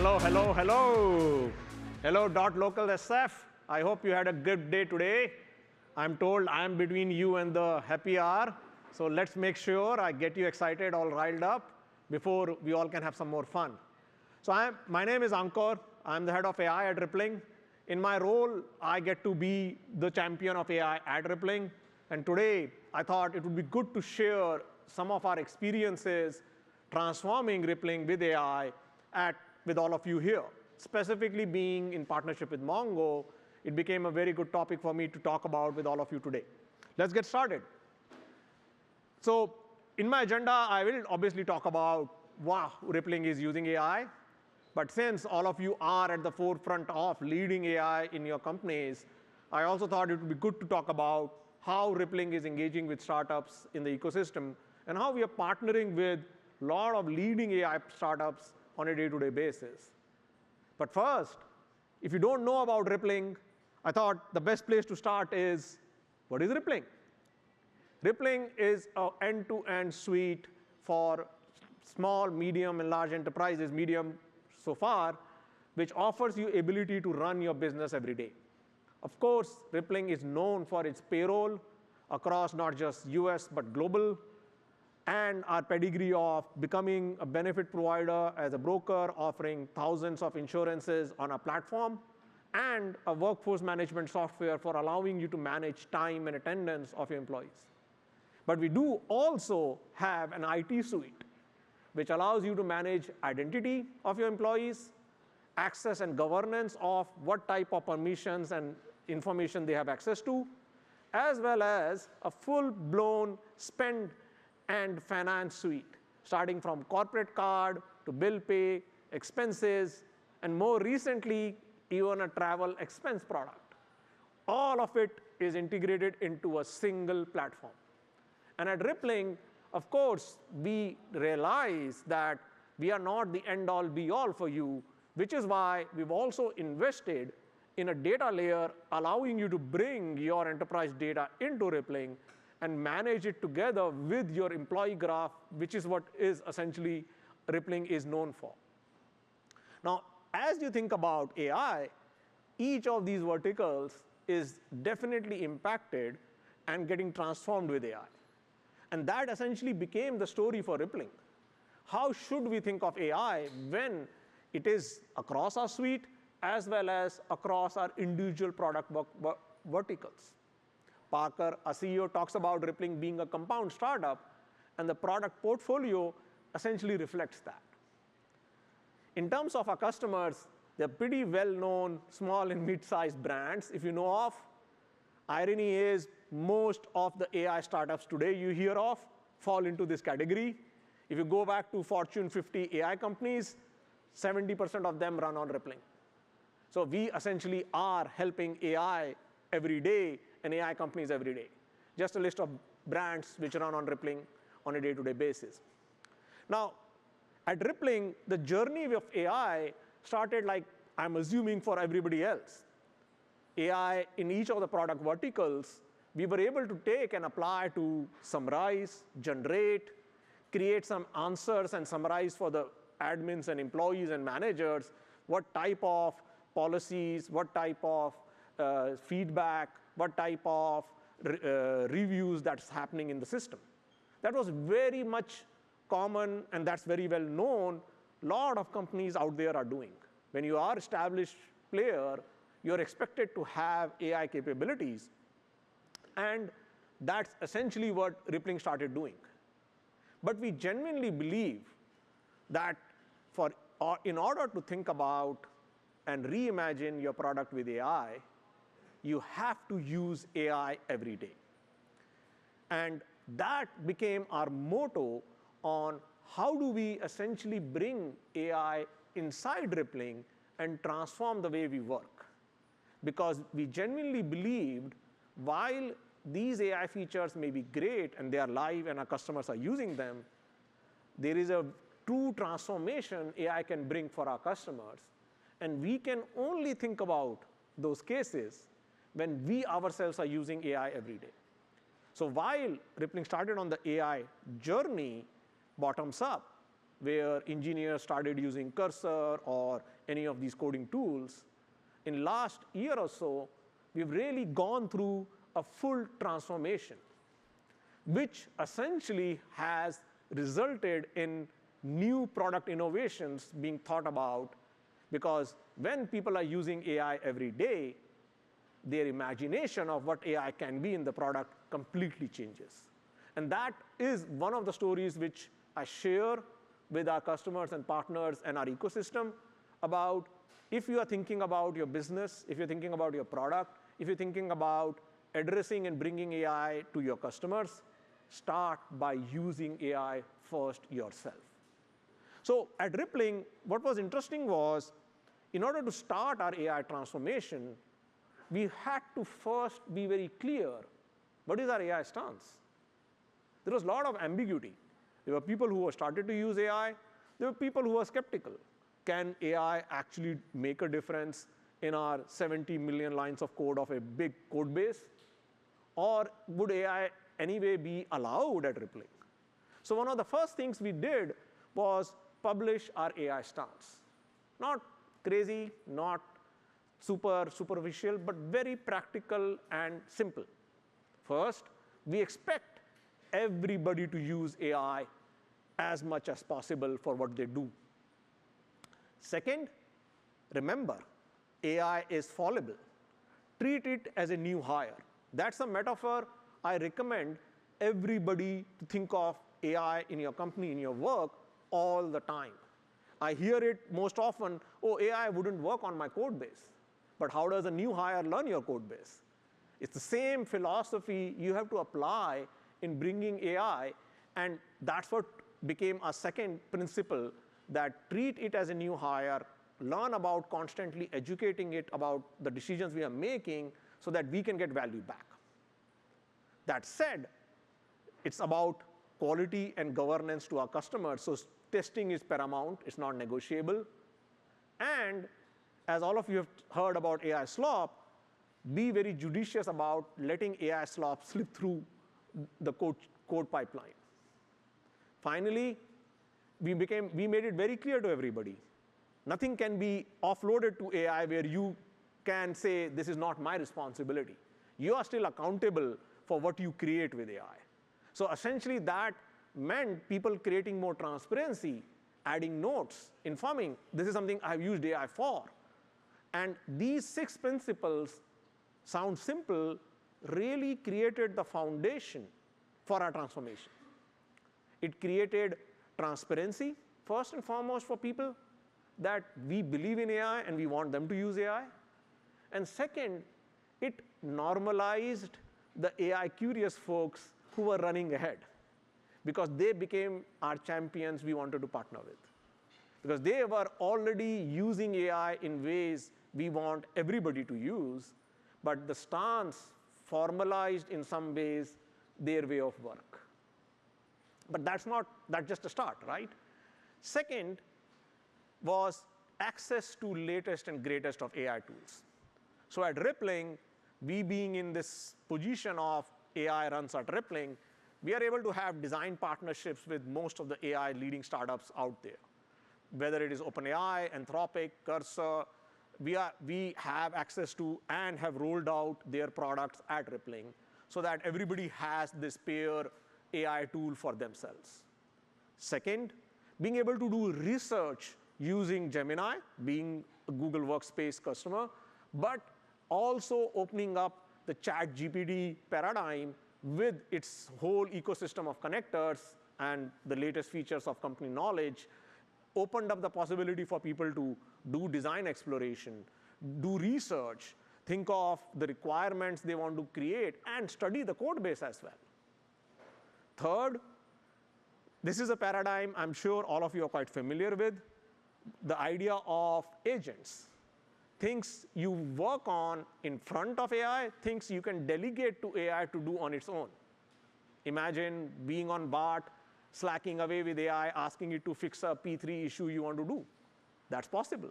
Hello, hello, hello. Hello, .local SF. I hope you had a good day today. I'm told I'm between you and the happy hour. So let's make sure I get you excited, all riled up, before we all can have some more fun. So my name is Ankur. I'm the head of AI at Rippling. In my role, I get to be the champion of AI at Rippling. And today, I thought it would be good to share some of our experiences transforming Rippling with AI with all of you here. Specifically being in partnership with Mongo, it became a very good topic for me to talk about with all of you today. Let's get started. So in my agenda, I will obviously talk about wow, Rippling is using AI. But since all of you are at the forefront of leading AI in your companies, I also thought it would be good to talk about how Rippling is engaging with startups in the ecosystem and how we are partnering with a lot of leading AI startups on a day-to-day basis. But first, if you don't know about Rippling, I thought the best place to start is, what is Rippling? Rippling is an end-to-end suite for small, medium, and large enterprises, medium so far, which offers you ability to run your business every day. Of course, Rippling is known for its payroll across not just US, but global, and our pedigree of becoming a benefit provider as a broker, offering thousands of insurances on our platform, and a workforce management software for allowing you to manage time and attendance of your employees. But we do also have an IT suite, which allows you to manage identity of your employees, access and governance of what type of permissions and information they have access to, as well as a full-blown spend and finance suite, starting from corporate card to bill pay, expenses, and more recently, even a travel expense product. All of it is integrated into a single platform. And at Rippling, of course, we realize that we are not the end-all, be-all for you, which is why we've also invested in a data layer allowing you to bring your enterprise data into Rippling and manage it together with your employee graph, which is what is essentially Rippling is known for. Now, as you think about AI, each of these verticals is definitely impacted and getting transformed with AI. And that essentially became the story for Rippling. How should we think of AI when it is across our suite as well as across our individual product verticals? Parker, our CEO, talks about Rippling being a compound startup, and the product portfolio essentially reflects that. In terms of our customers, they're pretty well-known small and mid-sized brands, if you know of. Irony is, most of the AI startups today you hear of fall into this category. If you go back to Fortune 50 AI companies, 70% of them run on Rippling. So we essentially are helping AI every day and AI companies every day. Just a list of brands which run on Rippling on a day-to-day basis. Now, at Rippling, the journey of AI started like I'm assuming for everybody else. AI in each of the product verticals, we were able to take and apply to summarize, generate, create some answers and summarize for the admins and employees and managers what type of policies, what type of feedback, what type of reviews that's happening in the system. That was very much common, and that's very well known. A lot of companies out there are doing. When you are an established player, you're expected to have AI capabilities. And that's essentially what Rippling started doing. But we genuinely believe that in order to think about and reimagine your product with AI, you have to use AI every day. And that became our motto on how do we essentially bring AI inside Rippling and transform the way we work. Because we genuinely believed while these AI features may be great and they are live and our customers are using them, there is a true transformation AI can bring for our customers. And we can only think about those cases when we ourselves are using AI every day. So while Rippling started on the AI journey bottoms up, where engineers started using Cursor or any of these coding tools. In last year or so, we've really gone through a full transformation, which essentially has resulted in new product innovations being thought about, because when people are using AI every day, their imagination of what AI can be in the product completely changes. And that is one of the stories which I share with our customers and partners and our ecosystem about if you are thinking about your business, if you're thinking about your product, if you're thinking about addressing and bringing AI to your customers, start by using AI first yourself. So at Rippling, what was interesting was, in order to start our AI transformation, we had to first be very clear, what is our AI stance? There was a lot of ambiguity. There were people who started to use AI. There were people who were skeptical. Can AI actually make a difference in our 70 million lines of code of a big code base? Or would AI anyway be allowed at Rippling? So one of the first things we did was publish our AI stance. Not crazy, not superficial, but very practical and simple. First, we expect everybody to use AI as much as possible for what they do. Second, remember, AI is fallible. Treat it as a new hire. That's a metaphor I recommend everybody to think of AI in your company, in your work, all the time. I hear it most often, oh, AI wouldn't work on my code base. But how does a new hire learn your code base? It's the same philosophy you have to apply in bringing AI, and that's what became a second principle, that treat it as a new hire, learn about constantly educating it about the decisions we are making so that we can get value back. That said, it's about quality and governance to our customers. So testing is paramount. It's not negotiable. And as all of you have heard about AI slop, be very judicious about letting AI slop slip through the code pipeline. Finally, we made it very clear to everybody. Nothing can be offloaded to AI where you can say, this is not my responsibility. You are still accountable for what you create with AI. So essentially, that meant people creating more transparency, adding notes, informing, this is something I've used AI for. And these 6 principles sound simple, really created the foundation for our transformation. It created transparency, first and foremost, for people, that we believe in AI and we want them to use AI. And second, it normalized the AI curious folks who were running ahead, because they became our champions we wanted to partner with. Because they were already using AI in ways we want everybody to use, but the stance formalized in some ways their way of work. But that's just a start, right? Second was access to latest and greatest of AI tools. So at Rippling, we being in this position of AI runs at Rippling, we are able to have design partnerships with most of the AI leading startups out there. Whether it is OpenAI, Anthropic, Cursor, we have access to and have rolled out their products at Rippling so that everybody has this pair AI tool for themselves. Second, being able to do research using Gemini, being a Google Workspace customer, but also opening up the ChatGPT paradigm with its whole ecosystem of connectors and the latest features of company knowledge, opened up the possibility for people to do design exploration, do research, think of the requirements they want to create, and study the code base as well. Third, this is a paradigm I'm sure all of you are quite familiar with, the idea of agents. Things you work on in front of AI, things you can delegate to AI to do on its own. Imagine being on BART, slacking away with AI, asking it to fix a P3 issue you want to do. That's possible.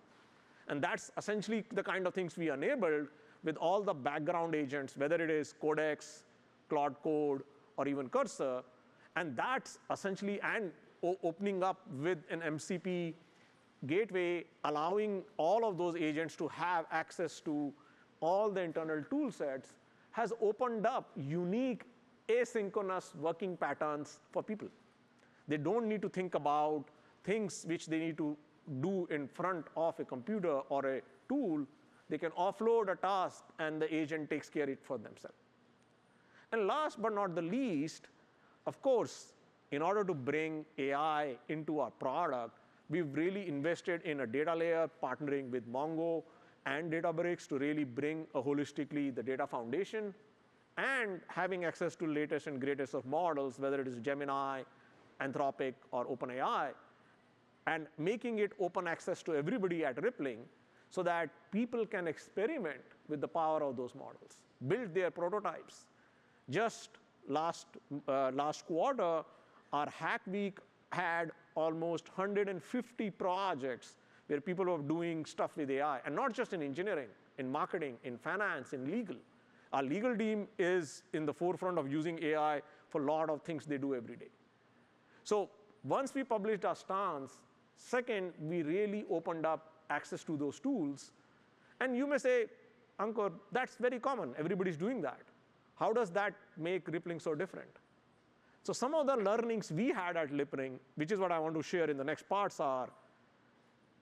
And that's essentially the kind of things we enabled with all the background agents, whether it is Codex, Claude Code, or even Cursor. And that's essentially, and opening up with an MCP gateway, allowing all of those agents to have access to all the internal tool sets, has opened up unique asynchronous working patterns for people. They don't need to think about things which they need to do in front of a computer or a tool. They can offload a task, and the agent takes care of it for themselves. And last but not the least, of course, in order to bring AI into our product, we've really invested in a data layer, partnering with Mongo and Databricks to really bring holistically the data foundation, and having access to latest and greatest of models, whether it is Gemini, Anthropic, or OpenAI, and making it open access to everybody at Rippling so that people can experiment with the power of those models, build their prototypes. Just last quarter, our Hack Week had almost 150 projects where people were doing stuff with AI, and not just in engineering, in marketing, in finance, in legal. Our legal team is in the forefront of using AI for a lot of things they do every day. So once we published our stance, second, we really opened up access to those tools. And you may say, Ankur, that's very common. Everybody's doing that. How does that make Rippling so different? So some of the learnings we had at Rippling, which is what I want to share in the next parts, are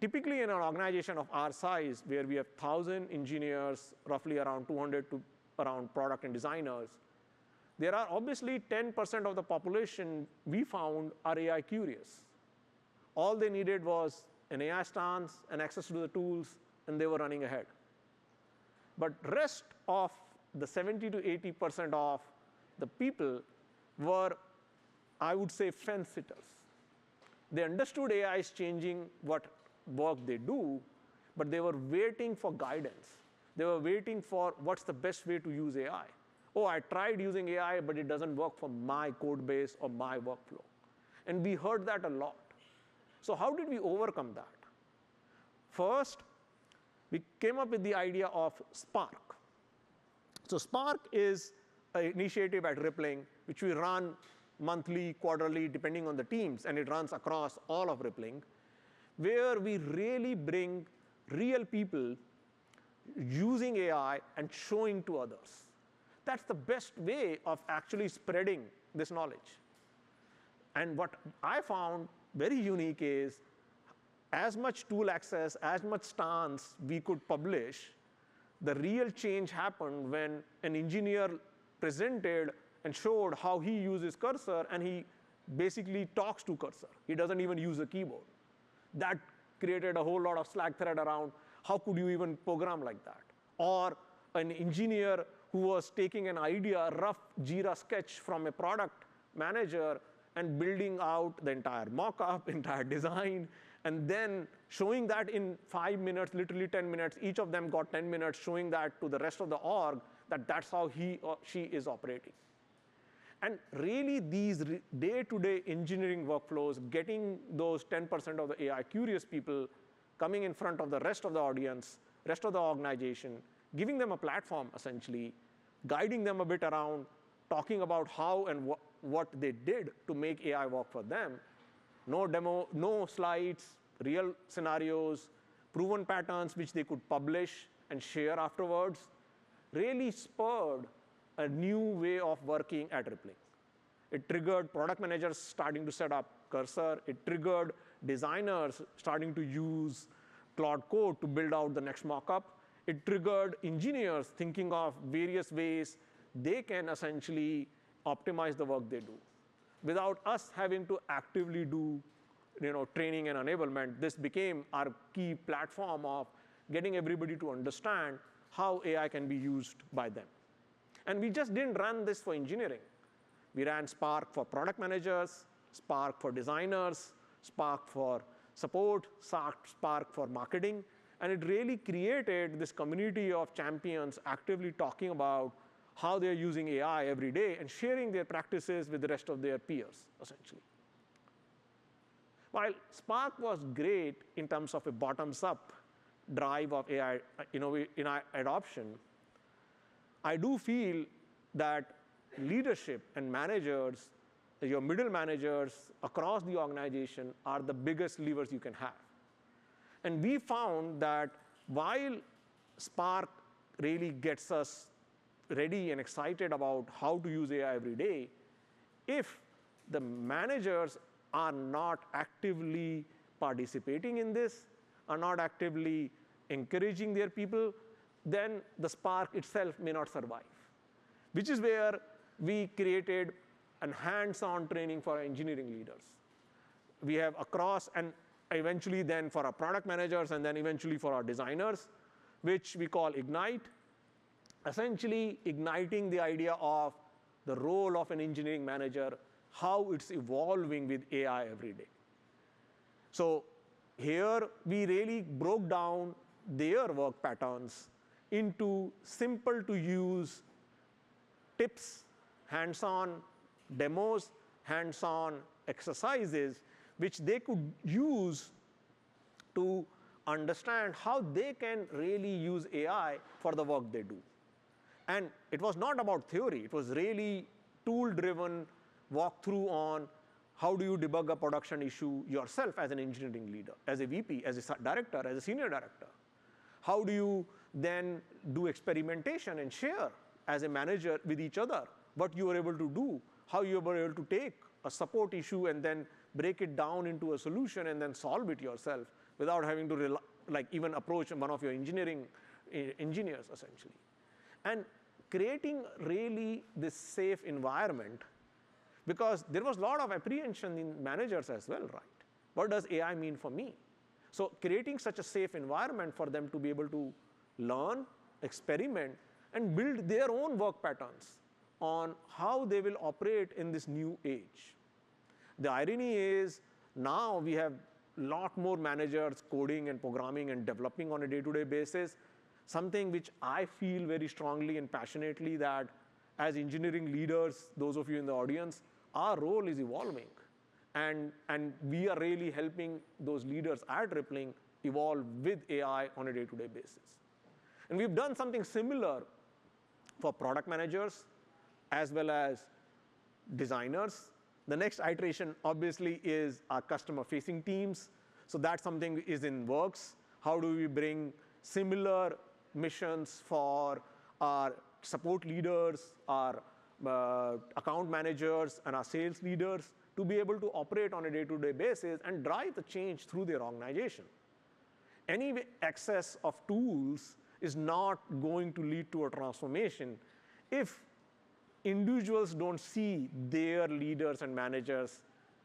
typically in an organization of our size, where we have 1,000 engineers, roughly around 200 to around product and designers, there are obviously 10% of the population we found are AI curious. All they needed was an AI stance and access to the tools, and they were running ahead. But rest of the 70 to 80% of the people were, I would say, fence sitters. They understood AI is changing what work they do, but they were waiting for guidance. They were waiting for what's the best way to use AI. Oh, I tried using AI, but it doesn't work for my code base or my workflow. And we heard that a lot. So how did we overcome that? First, we came up with the idea of Spark. So Spark is an initiative at Rippling, which we run monthly, quarterly, depending on the teams, and it runs across all of Rippling, where we really bring real people using AI and showing to others. That's the best way of actually spreading this knowledge. And what I found very unique is, as much tool access, as much stance we could publish, the real change happened when an engineer presented and showed how he uses cursor, and he basically talks to cursor. He doesn't even use a keyboard. That created a whole lot of Slack thread around how could you even program like that? Or an engineer who was taking an idea, a rough Jira sketch from a product manager, and building out the entire mock-up, entire design, and then showing that in 5 minutes, literally 10 minutes. Each of them got 10 minutes, showing that to the rest of the org, that that's how he or she is operating. And really, these day-to-day engineering workflows, getting those 10% of the AI curious people coming in front of the rest of the audience, rest of the organization, giving them a platform, essentially, guiding them a bit around, talking about how and what they did to make AI work for them. No demo, no slides, real scenarios, proven patterns which they could publish and share afterwards, really spurred a new way of working at Rippling. It triggered product managers starting to set up cursor. It triggered designers starting to use Claude Code to build out the next mockup. It triggered engineers thinking of various ways they can essentially optimize the work they do. Without us having to actively do training and enablement, this became our key platform of getting everybody to understand how AI can be used by them. And we just didn't run this for engineering. We ran Spark for product managers, Spark for designers, Spark for support, Spark for marketing. And it really created this community of champions actively talking about how they're using AI every day and sharing their practices with the rest of their peers, essentially. While Spark was great in terms of a bottoms-up drive of AI adoption, I do feel that leadership and managers your middle managers across the organization are the biggest levers you can have. And we found that while Spark really gets us ready and excited about how to use AI every day, if the managers are not actively participating in this, are not actively encouraging their people, then the Spark itself may not survive, which is where we created a hands-on training for our engineering leaders. We have across, and eventually then for our product managers, and then eventually for our designers, which we call Ignite, essentially igniting the idea of the role of an engineering manager, how it's evolving with AI every day. So here we really broke down their work patterns into simple to use tips, hands-on demos, hands-on exercises, which they could use to understand how they can really use AI for the work they do. And it was not about theory. It was really tool-driven walkthrough on how do you debug a production issue yourself as an engineering leader, as a VP, as a director, as a senior director. How do you then do experimentation and share as a manager with each other what you were able to do, how you were able to take a support issue and then break it down into a solution and then solve it yourself without having to even approach one of your engineers, essentially. And creating really this safe environment, because there was a lot of apprehension in managers as well, right? What does AI mean for me? So creating such a safe environment for them to be able to learn, experiment, and build their own work patterns on how they will operate in this new age. The irony is now we have a lot more managers coding and programming and developing on a day-to-day basis, something which I feel very strongly and passionately that as engineering leaders, those of you in the audience, our role is evolving. And we are really helping those leaders at Rippling evolve with AI on a day-to-day basis. And we've done something similar for product managers as well as designers. The next iteration, obviously, is our customer-facing teams. So that's something is in works. How do we bring similar missions for our support leaders, our account managers, and our sales leaders to be able to operate on a day-to-day basis and drive the change through their organization? Any excess of tools is not going to lead to a transformation if individuals don't see their leaders and managers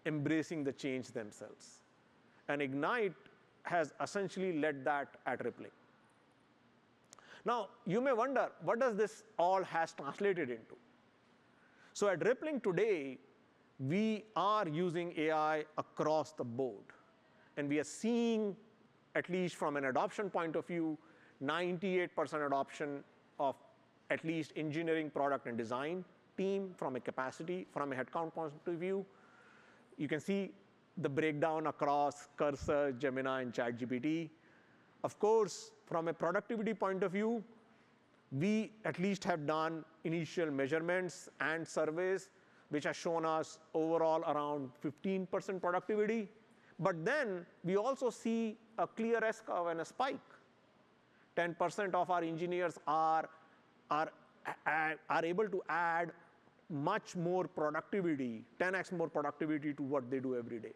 embracing the change themselves. And Ignite has essentially led that at Rippling. Now, you may wonder, what does this all has translated into? So at Rippling today, we are using AI across the board. And we are seeing, at least from an adoption point of view, 98% adoption of at least engineering, product, and design team from a capacity, from a headcount point of view. You can see the breakdown across Cursor, Gemini, and ChatGPT. Of course, from a productivity point of view, we at least have done initial measurements and surveys, which have shown us overall around 15% productivity. But then we also see a clear S-curve and a spike. 10% of our engineers are able to add much more productivity, 10x more productivity to what they do every day.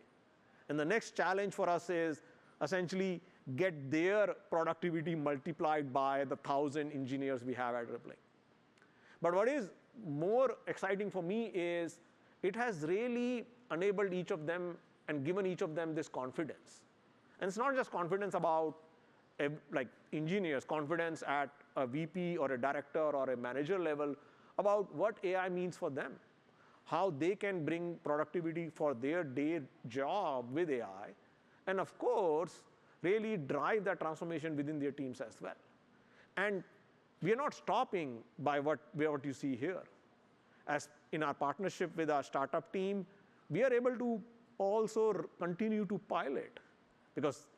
And the next challenge for us is essentially get their productivity multiplied by the 1,000 engineers we have at Rippling. But what is more exciting for me is it has really enabled each of them and given each of them this confidence. And it's not just confidence about like engineers, confidence at a VP or a director or a manager level about what AI means for them, how they can bring productivity for their day job with AI, and of course, really drive that transformation within their teams as well. And we are not stopping by what you see here. As in our partnership with our startup team, we are able to also continue to pilot, because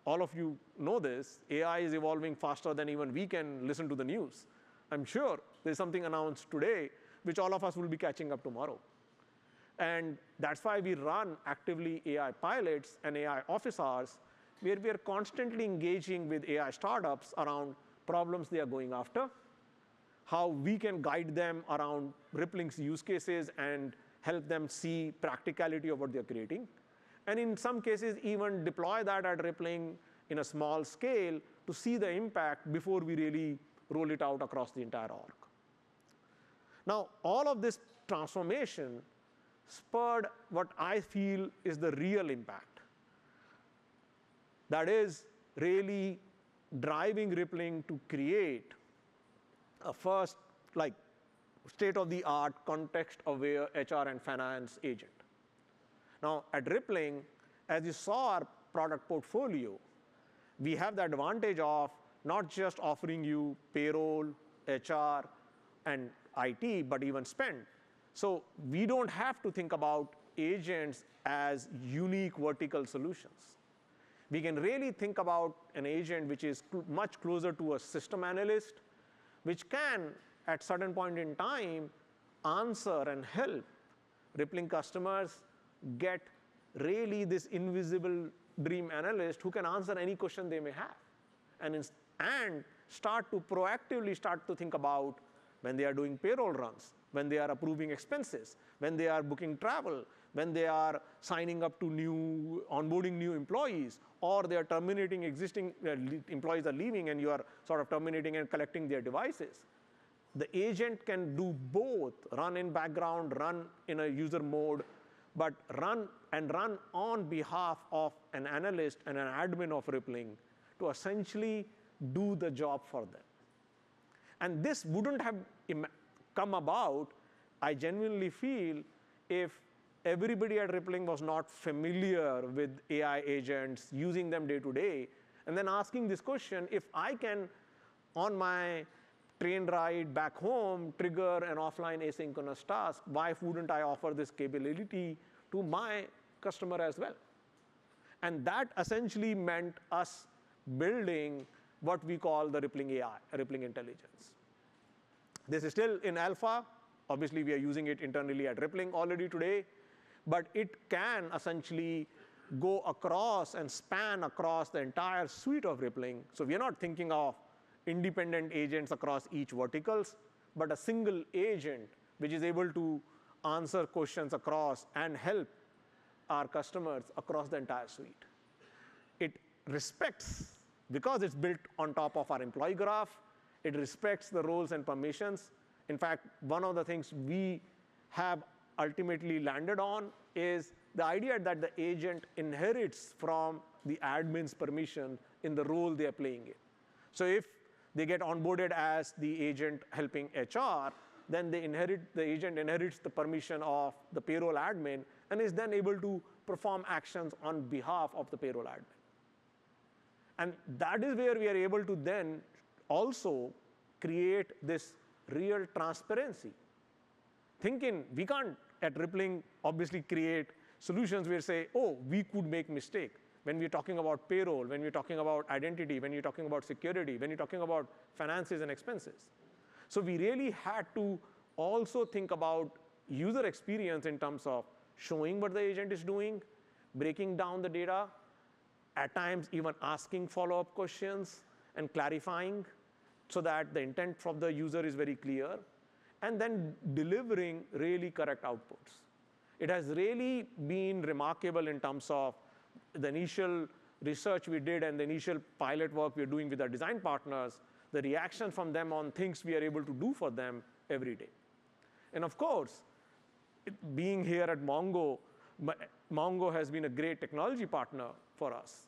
all of you know this, AI is evolving faster than even we can listen to the news. I'm sure there's something announced today which all of us will be catching up tomorrow. And that's why we run actively AI pilots and AI office hours, where we are constantly engaging with AI startups around problems they are going after, how we can guide them around Rippling's use cases and help them see practicality of what they're creating. And in some cases, even deploy that at Rippling in a small scale to see the impact before we really roll it out across the entire org. Now, all of this transformation spurred what I feel is the real impact. That is really driving Rippling to create a first, like, state-of-the-art, context-aware HR and finance agent. Now, at Rippling, as you saw our product portfolio, we have the advantage of not just offering you payroll, HR, and IT, but even spend. So we don't have to think about agents as unique vertical solutions. We can really think about an agent which is much closer to a system analyst, which can, at certain point in time, answer and help Rippling customers get really this invisible dream analyst who can answer any question they may have, and start to proactively think about when they are doing payroll runs, when they are approving expenses, when they are booking travel, when they are signing up to onboarding new employees, or they are terminating existing employees are leaving and you are sort of terminating and collecting their devices. The agent can do both, run in background, run in a user mode, but run on behalf of an analyst and an admin of Rippling to essentially do the job for them. And this wouldn't have come about, I genuinely feel, if everybody at Rippling was not familiar with AI agents, using them day to day, and then asking this question: if I can, on my train ride back home, trigger an offline asynchronous task, why wouldn't I offer this capability to my customer as well? And that essentially meant us building what we call the Rippling AI, Rippling Intelligence. This is still in alpha. Obviously, we are using it internally at Rippling already today, but it can essentially go across and span across the entire suite of Rippling. So we are not thinking of independent agents across each verticals, but a single agent which is able to answer questions across and help our customers across the entire suite. It respects, because it's built on top of our employee graph, it respects the roles and permissions. In fact, one of the things we have ultimately landed on is the idea that the agent inherits from the admin's permission in the role they are playing in. So if they get onboarded as the agent helping HR, then the agent inherits the permission of the payroll admin and is then able to perform actions on behalf of the payroll admin. And that is where we are able to then also create this real transparency. Thinking, we can't at Rippling obviously create solutions where say, oh, we could make mistake when we're talking about payroll, when we're talking about identity, when you're talking about security, when you're talking about finances and expenses. So we really had to also think about user experience in terms of showing what the agent is doing, breaking down the data, at times even asking follow-up questions and clarifying so that the intent from the user is very clear, and then delivering really correct outputs. It has really been remarkable in terms of the initial research we did and the initial pilot work we're doing with our design partners, the reaction from them on things we are able to do for them every day. And of course, being here at Mongo has been a great technology partner for us.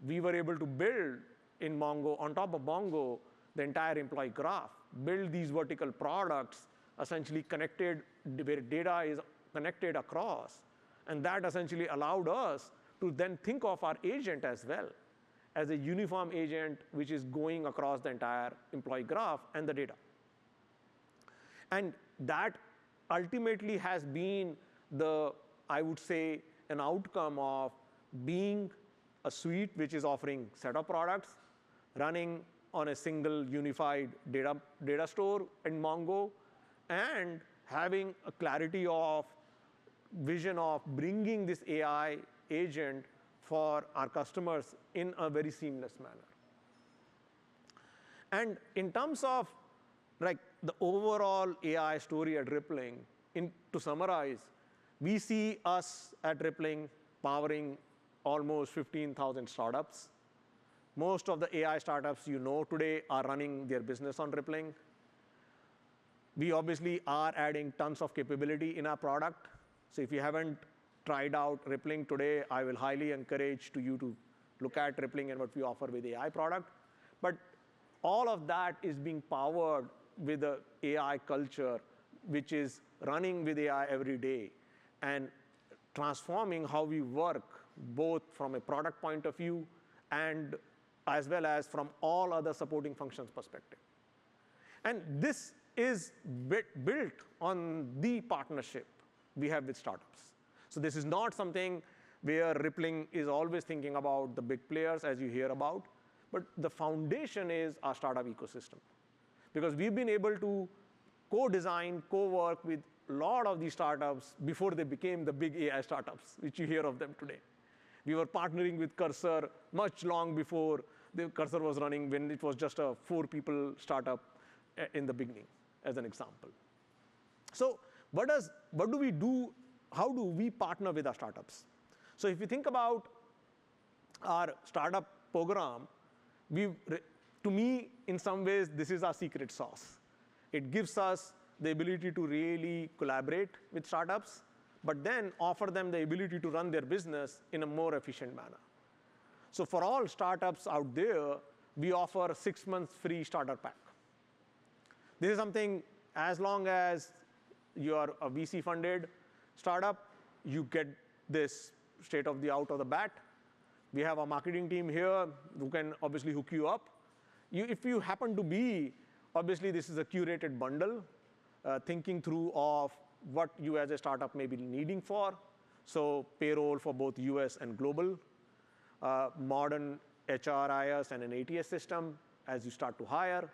We were able to build in Mongo, on top of Mongo, the entire employee graph, build these vertical products, essentially connected, where data is connected across. And that essentially allowed us to then think of our agent as well as a uniform agent which is going across the entire employee graph and the data. And that ultimately has been I would say, an outcome of being a suite which is offering set of products, running on a single unified data store in Mongo, and having a clarity of vision of bringing this AI agent for our customers in a very seamless manner. And in terms of like the overall AI story at Rippling, to summarize, we see us at Rippling powering almost 15,000 startups. Most of the AI startups you know today are running their business on Rippling. We obviously are adding tons of capability in our product. So if you haven't tried out Rippling today, I will highly encourage you to look at Rippling and what we offer with AI product. But all of that is being powered with the AI culture, which is running with AI every day and transforming how we work, both from a product point of view and as well as from all other supporting functions perspective. And this is built on the partnership we have with startups. So this is not something where Rippling is always thinking about the big players, as you hear about, but the foundation is our startup ecosystem. Because we've been able to co-design, co-work with a lot of these startups before they became the big AI startups, which you hear of them today. We were partnering with Cursor much long before the Cursor was running, when it was just a 4-people startup in the beginning, as an example. So what do we do? How do we partner with our startups? So if you think about our startup program, to me, in some ways, this is our secret sauce. It gives us the ability to really collaborate with startups, but then offer them the ability to run their business in a more efficient manner. So for all startups out there, we offer a 6 months free starter pack. This is something, as long as you are a VC-funded startup, you get this state-of-the-art of the bat. We have a marketing team here who can obviously hook you up. If you happen to be, obviously this is a curated bundle, thinking through of what you as a startup may be needing for. So payroll for both US and global, modern HRIS and an ATS system as you start to hire,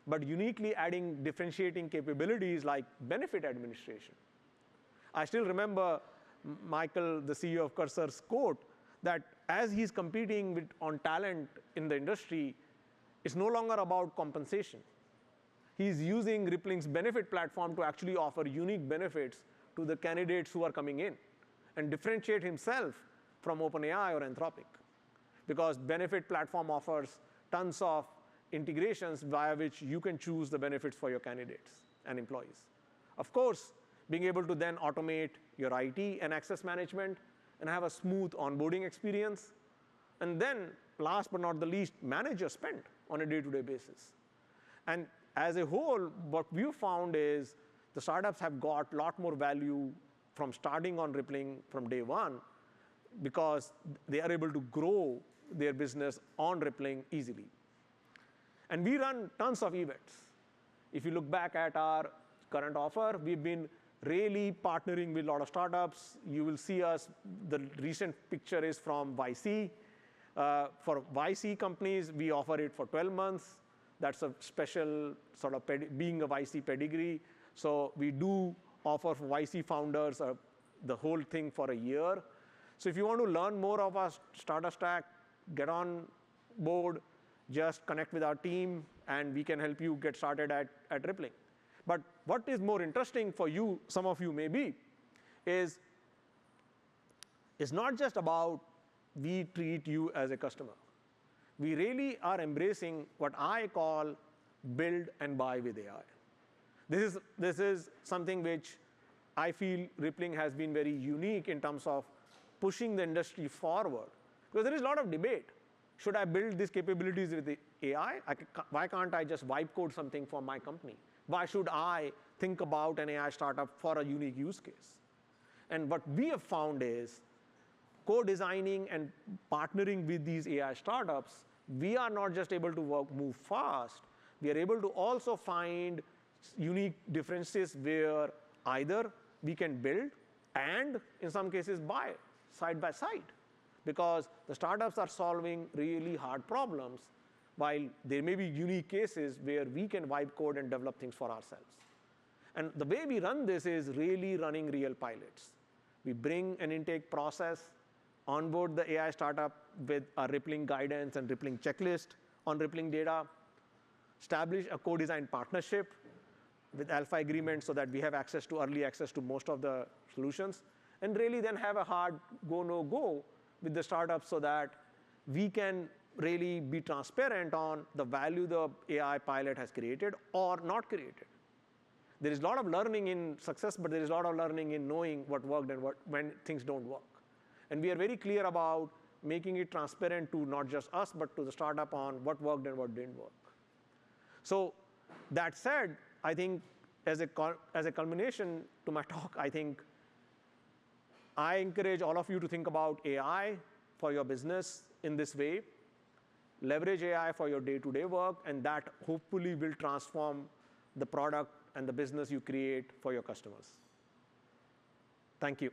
but uniquely adding differentiating capabilities like benefit administration. I still remember Michael, the CEO of Cursor's quote, that as he's competing on talent in the industry, it's no longer about compensation. He's using Rippling's benefit platform to actually offer unique benefits to the candidates who are coming in and differentiate himself from OpenAI or Anthropic. Because benefit platform offers tons of integrations via which you can choose the benefits for your candidates and employees. Of course, being able to then automate your IT and access management and have a smooth onboarding experience. And then, last but not the least, manage your spend on a day-to-day basis. And as a whole, what we've found is the startups have got a lot more value from starting on Rippling from day one, because they are able to grow their business on Rippling easily. And we run tons of events. If you look back at our current offer, we've been really partnering with a lot of startups. You will see us, the recent picture is from YC. For YC companies, we offer it for 12 months. That's a special sort of being a YC pedigree. So we do offer for YC founders the whole thing for a year. So if you want to learn more of our starter stack, get on board, just connect with our team, and we can help you get started at Rippling. But what is more interesting for you, some of you maybe, is it's not just about we treat you as a customer. We really are embracing what I call build and buy with AI. This is something which I feel Rippling has been very unique in terms of pushing the industry forward. Because there is a lot of debate. Should I build these capabilities with the AI? Why can't I just vibe code something for my company? Why should I think about an AI startup for a unique use case? And what we have found is co-designing and partnering with these AI startups, we are not just able to move fast, we are able to also find unique differences where either we can build and, in some cases, buy side by side. Because the startups are solving really hard problems, while there may be unique cases where we can vibe code and develop things for ourselves. And the way we run this is really running real pilots. We bring an intake process, onboard the AI startup with a rippling guidance and rippling checklist on rippling data, establish a co-design partnership with alpha agreement so that we have early access to most of the solutions, and really then have a hard go, no go with the startup so that we can really be transparent on the value the AI pilot has created or not created. There is a lot of learning in success, but there is a lot of learning in knowing what worked and when things don't work. And we are very clear about making it transparent to not just us, but to the startup on what worked and what didn't work. So that said, I think as a culmination to my talk, I think I encourage all of you to think about AI for your business in this way. Leverage AI for your day-to-day work, and that hopefully will transform the product and the business you create for your customers. Thank you.